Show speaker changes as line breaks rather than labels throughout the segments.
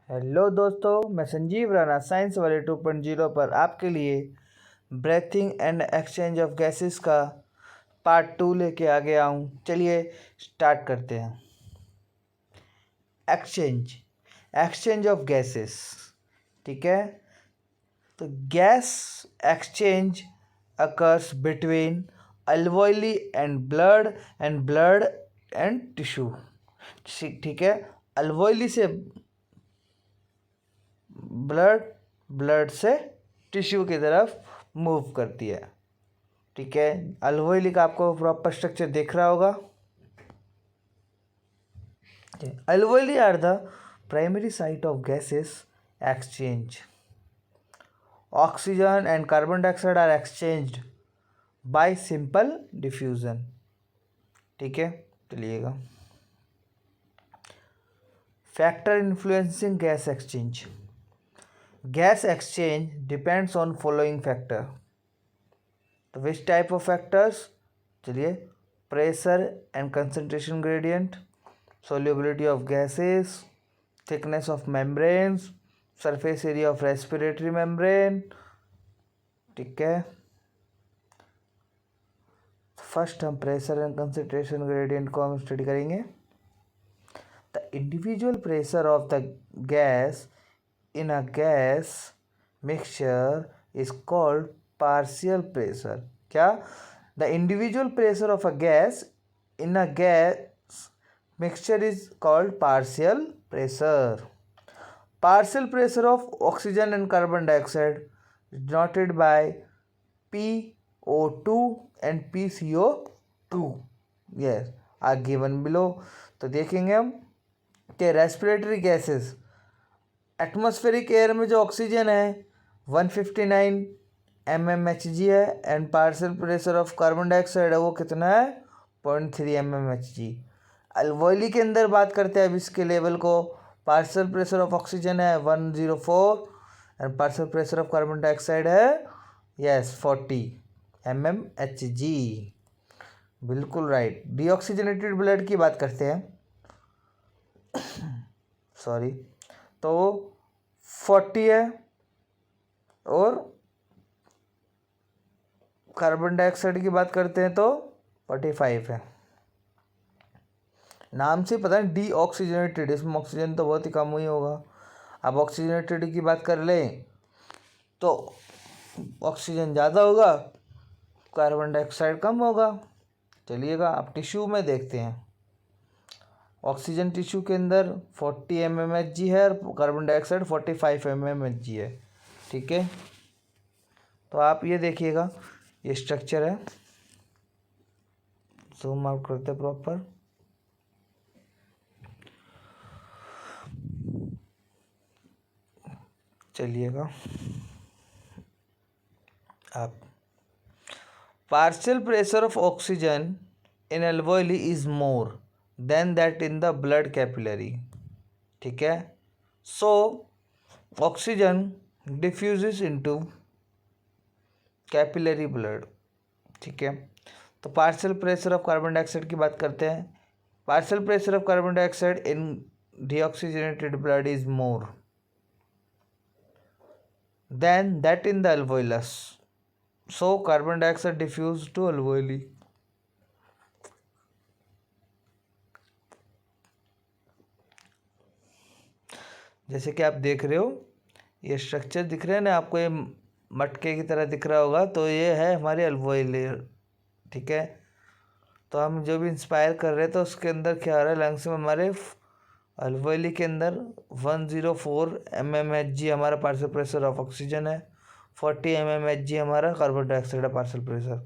Hello दोस्तों, मैं Sanjeev Rana science वाले 2.0 पर आपके लिए breathing and exchange of gases का पार्ट 2 लेके आ गया हूँ। चलिए स्टार्ट करते हैं। एक्सचेंज ऑफ गैसेस, ठीक है। तो gas exchange occurs between alveoli and blood and tissue, ठीक है। अल्वोइली से ब्लड से टिश्यू की तरफ मूव करती है, ठीक है। अल्वोइली का आपको प्रॉपर स्ट्रक्चर दिख रहा होगा। Alveoli are the primary site of gases exchange. Oxygen and carbon dioxide are exchanged by simple diffusion, ठीक है। चलिएगा, factor influencing gas exchange. Gas exchange depends on following factor. तो which type of factors? चलिए, pressure and concentration gradient, solubility of gases, thickness of membranes, surface area of respiratory membrane, ठीक है। First हम pressure and concentration gradient को हम study करेंगे। The individual pressure of the gas in a gas mixture is called partial pressure. क्या? The individual pressure of a gas in a gas mixture is called partial pressure. Partial pressure of oxygen and carbon dioxide is denoted by PO2 and PCO2. Yes, are given below. तो देखेंगे हम कि respiratory gases, atmospheric air में जो oxygen है 159 mmHg है, and partial pressure of carbon dioxide है वो कितना है 0.3 mmHg। अल्वोइली के अंदर बात करते हैं अब इसके लेवल को, पार्शियल प्रेशर ऑफ ऑक्सीजन है 104 and partial pressure of carbon dioxide है 40 mmHg। बिल्कुल राइट। डीऑक्सीजनेटेड ब्लड की बात करते हैं सॉरी, तो 40 है और कार्बन डाइऑक्साइड की बात करते हैं तो 45 है। नाम से पता नहीं डीऑक्सीजनेटेड, इसमें ऑक्सीजन तो बहुत ही कम हुई होगा। अब ऑक्सीजनेटेड की बात कर लें तो ऑक्सीजन ज़्यादा होगा, कार्बन डाइऑक्साइड कम होगा। चलिएगा, अब टिश्यू में देखते हैं। ऑक्सीजन टिश्यू के अंदर 40 mmHg है और कार्बन डाइऑक्साइड 45 mmHg है, ठीक है। तो आप ये देखिएगा, ये स्ट्रक्चर है, जूम आउट करते हैं प्रॉपर। चलिएगा, आप partial pressure of oxygen in alveoli is more than that in the blood capillary, ठीक है। So oxygen diffuses into capillary blood, ठीक है। तो partial pressure of carbon dioxide की बात करते हैं। Partial pressure of carbon dioxide in deoxygenated blood is more than that in the alveolus, so carbon dioxide diffuse to alveoli. जैसे कि आप देख रहे हो, ये स्ट्रक्चर दिख रहे हैं ना आपको, ये मटके की तरह दिख रहा होगा, तो ये है हमारे अल्वोइली, ठीक है। तो हम जो भी इंस्पायर कर रहे हैं तो उसके अंदर क्या आ रहा है, लंग्स में हमारे अल्वोइली के अंदर 104 mmHg हमारा पार्शियल प्रेशर ऑफ ऑक्सीजन है, 40 mmHg हमारा कार्बन डाइऑक्साइड है partial pressure.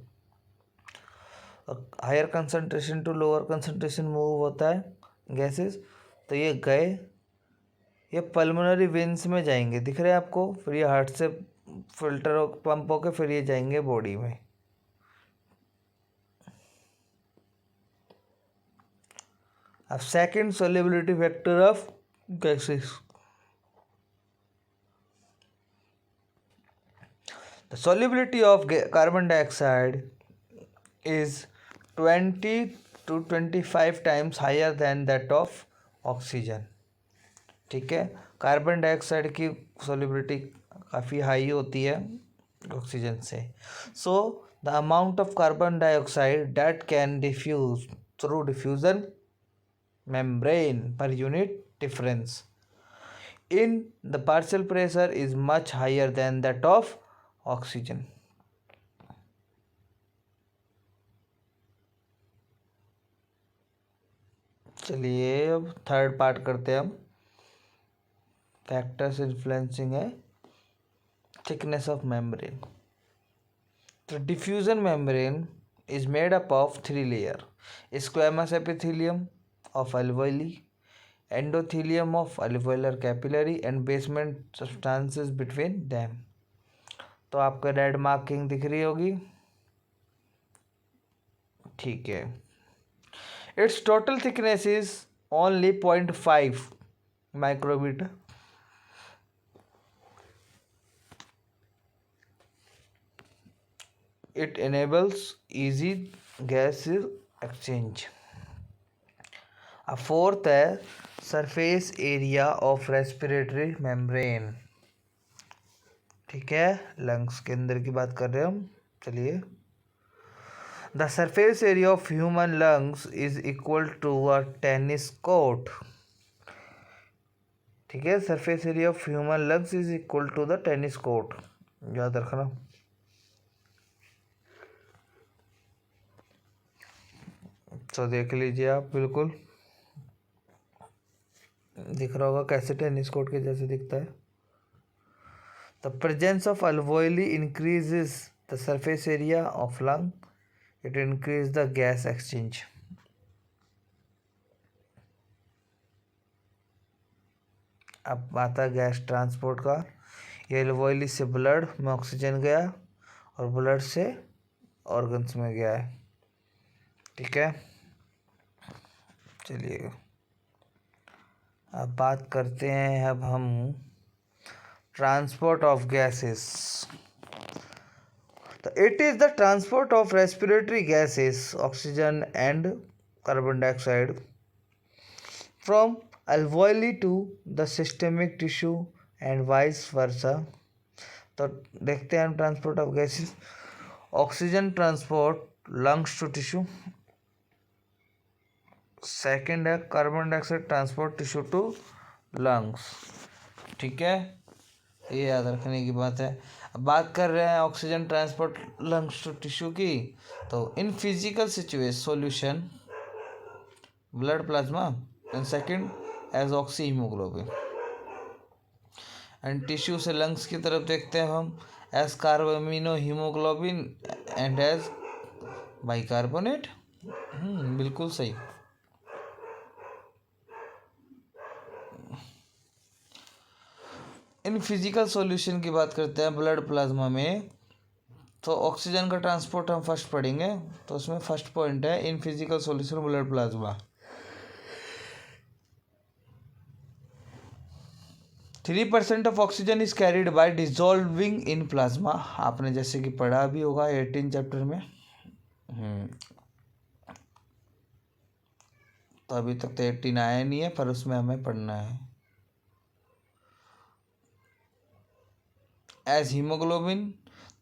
Higher concentration to lower concentration move होता है गैसेस, तो ये गए, ये पल्मोनरी वेन्स में जाएंगे, दिख रहे हैं आपको, फिर ये हार्ट से फिल्टर पंप होकर फिर ये जाएंगे बॉडी में। अब second solubility factor of gases. The solubility of carbon dioxide is 20 to 25 times higher than that of oxygen, ठीक है, कार्बन डाइऑक्साइड की सॉल्युबिलिटी काफ़ी हाई होती है ऑक्सीजन से। So the amount of carbon dioxide that can diffuse through diffusion membrane per unit difference in the partial pressure is much higher than that of oxygen. चलिए अब third part करते हैं हम। Factors influencing है thickness of membrane. तो diffusion membrane is made up of three layer: squamous epithelium of alveoli, endothelium of alveolar capillary and basement substances between them। तो आपको red marking दिख रही होगी, ठीक है। It's total thickness is only 0.5 micrometer. It enables easy gas exchange। A fourth है surface area of respiratory membrane। ठीक है, लंग्स के अंदर की बात कर रहे हैं हम। चलिए, the surface area of human lungs is equal to a tennis court. ठीक है, surface area of human lungs is equal to the tennis court, याद रखना। तो देख लीजिए आप, बिल्कुल दिख रहा होगा कैसे टेनिस कोर्ट के जैसे दिखता है। The presence of alveoli increases the surface area of lung, it increases the gas exchange। अब आता गैस ट्रांसपोर्ट का। ये alveoli से ब्लड में ऑक्सीजन गया और ब्लड से ऑर्गन्स में गया है। ठीक है, चलिए अब बात करते हैं अब हम transport of gases. It is the transport of respiratory gases, oxygen and carbon dioxide, from alveoli to the systemic tissue and vice versa। तो देखते हैं हम transport of gases. Oxygen transport lungs to tissue, second है carbon dioxide transport tissue to lungs. ठीक है, ये याद रखने की बात है। अब बात कर रहे हैं oxygen transport lungs to tissue की। तो in physical situation solution blood plasma and second as oxy haemoglobin, and tissue से लंग्स की तरफ देखते हैं हम as carbamino haemoglobin and as bicarbonate. बिल्कुल सही। इन फिजिकल सॉल्यूशन की बात करते हैं ब्लड प्लाज्मा में, तो ऑक्सीजन का ट्रांसपोर्ट हम फर्स्ट पढ़ेंगे। तो उसमें फर्स्ट पॉइंट है in physical solution blood plasma. 3% of oxygen is carried by dissolving in plasma. आपने जैसे कि पढ़ा भी होगा 18 चैप्टर में। तो अभी तक तो 18 आया नहीं है, पर उसमें हमें पढ़ना है। एज हीमोग्लोबिन,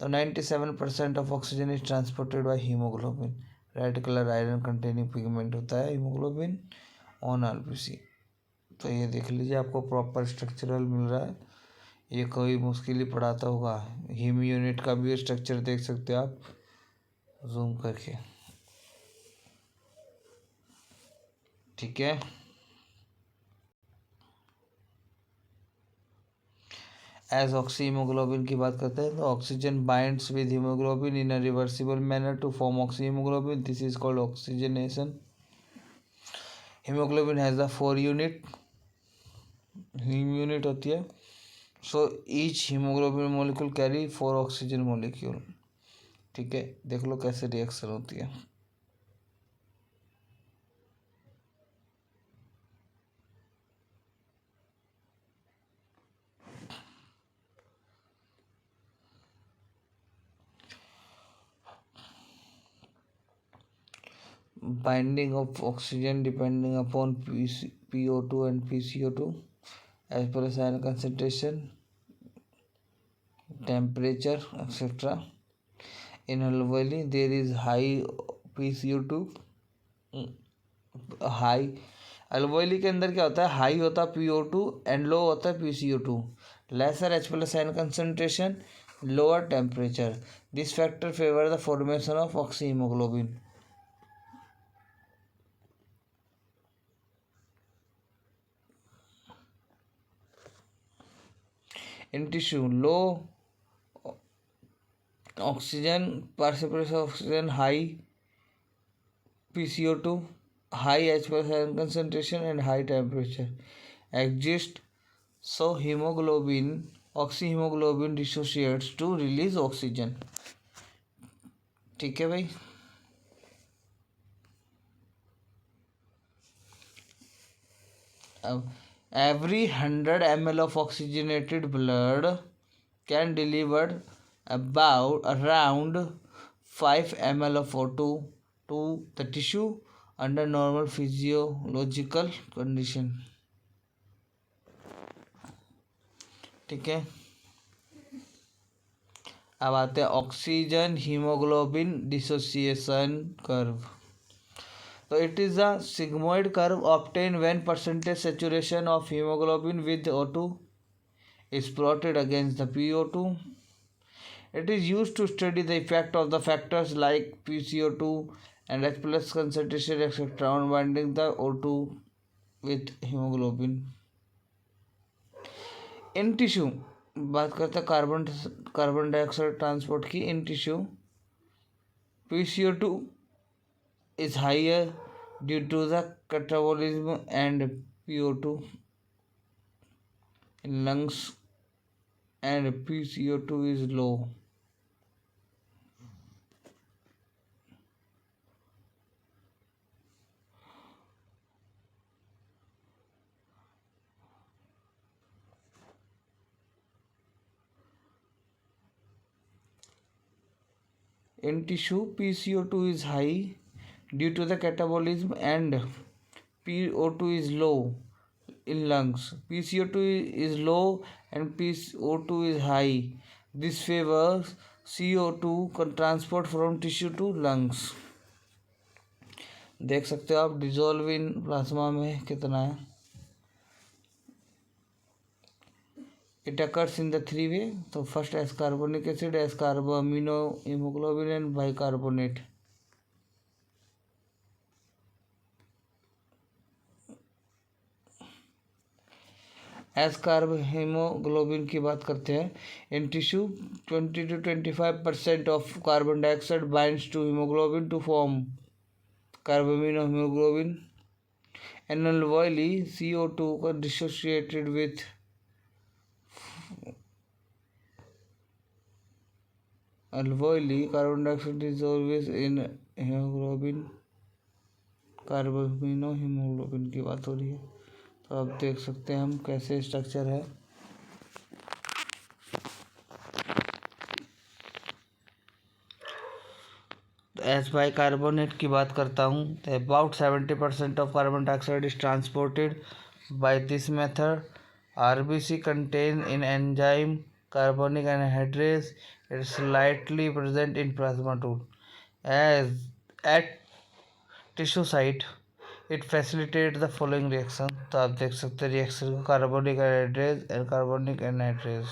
तो 97% of oxygen is transported by haemoglobin. Red colour iron containing pigment होता है हीमोग्लोबिन ऑन आरबीसी। तो ये देख लीजिए, आपको प्रॉपर स्ट्रक्चरल मिल रहा है। ये कोई मुश्किल ही पढ़ाता होगा। हीम यूनिट का भी स्ट्रक्चर देख सकते हो आप जूम करके। ठीक है, एज ऑक्सी हीमोग्लोबिन की बात करते हैं तो oxygen binds with haemoglobin in a reversible manner to form oxy haemoglobin, this is called oxygenation. Haemoglobin has a 4 unit, haem unit होती है। So each haemoglobin molecule carry 4 oxygen molecule. ठीक है, देख लो कैसे रिएक्शन होती है। Binding of oxygen depending upon PO2 and PCO2 as per the ion concentration, temperature, etc. In alveoli there is high PCO2, high alveoli के अंदर क्या होता है, हाई होता है PO2 एंड लो होता है PCO2, lesser H plus ion concentration, lower temperature, this factor favour the formation of oxy haemoglobin. In tissue, low oxygen, percentage of oxygen, high PCO2, high H plus ion concentration and high temperature exist. So hemoglobin, oxyhemoglobin dissociates to release oxygen. ठीक है भाई. अब every 100 ml of oxygenated blood can deliver about around 5 ml of O2 to the tissue under normal physiological condition. ठीक है. अब आते हैं oxygen haemoglobin dissociation curve. So it is a sigmoid curve obtained when percentage saturation of hemoglobin with O2 is plotted against the PO2. It is used to study the effect of the factors like PCO2 and H plus concentration etc. on binding the O2 with hemoglobin. In tissue, बात करते हैं carbon dioxide transport की. In tissue PCO2 is higher due to the catabolism and PO2 in lungs and PCO2 is low. In tissue, PCO2 is high due to the catabolism and PO2 is low in lungs. PCO2 is low and PO2 is high. This favors CO2 transport from tissue to lungs. देख सकते हो आप dissolve in plasma में कितना है. It occurs in the three way. So first as carbonic acid, as carboamino hemoglobin and bicarbonate. एस carb haemoglobin की बात करते हैं. In tissue 20 to 25% of carbon dioxide binds to haemoglobin to form carbamino haemoglobin. In alveoli CO2 को dissociated with alveoli carbon dioxide is always in haemoglobin, carbamino haemoglobin की बात हो रही है. तो आप देख सकते हैं हम कैसे स्ट्रक्चर है. एस बाई कार्बोनेट की बात करता हूँ तो about 70% of carbon dioxide is transported by this method. RBC contain in enzyme carbonic anhydrase. It is slightly present in plasma too. As at tissue site, it facilitates the following reaction. तो आप देख सकते हैं reaction को carbonic anhydrase and carbonic anhydrase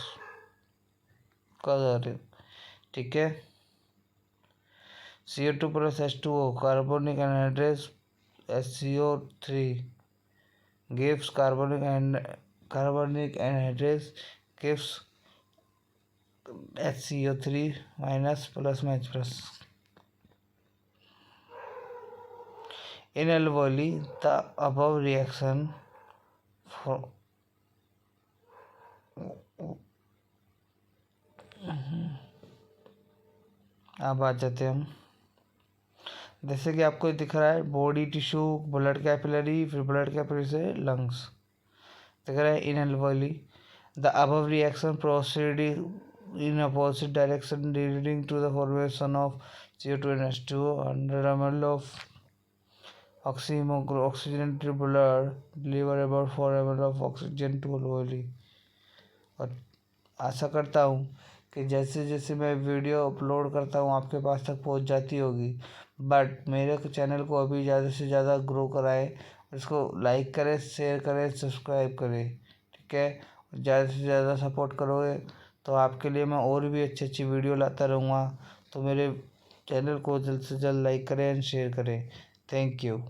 का. ठीक है. CO2 plus H2O carbonic anhydrase HCO3 gives carbonic anhydrase gives HCO3 minus plus H plus. In alveoli, the above reaction for अब आ जाते हैं हम. जैसे कि आपको दिख रहा है बॉडी टिश्यू, ब्लड कैपिलरी, फिर ब्लड कैपिलरी से लंग्स दिख रहा है. इन alveoli the above reaction proceed in opposite direction leading to the formation of CO2 and H2O. 100 ml of oxygen ट्रिबुलर deliver about 4 ml of oxygen to lowly. और आशा करता हूँ कि जैसे जैसे मैं वीडियो अपलोड करता हूँ आपके पास तक पहुँच जाती होगी, बट मेरे चैनल को अभी ज़्यादा से ज़्यादा ग्रो कराएं, इसको लाइक करें, शेयर करें, सब्सक्राइब करें, ठीक है। ज़्यादा से ज़्यादा सपोर्ट करोगे तो आपके लिए मैं और भी अच्छी अच्छी वीडियो लाता रहूँगा। तो मेरे चैनल को जल्द से जल्द लाइक करें एंड शेयर करें। Thank you.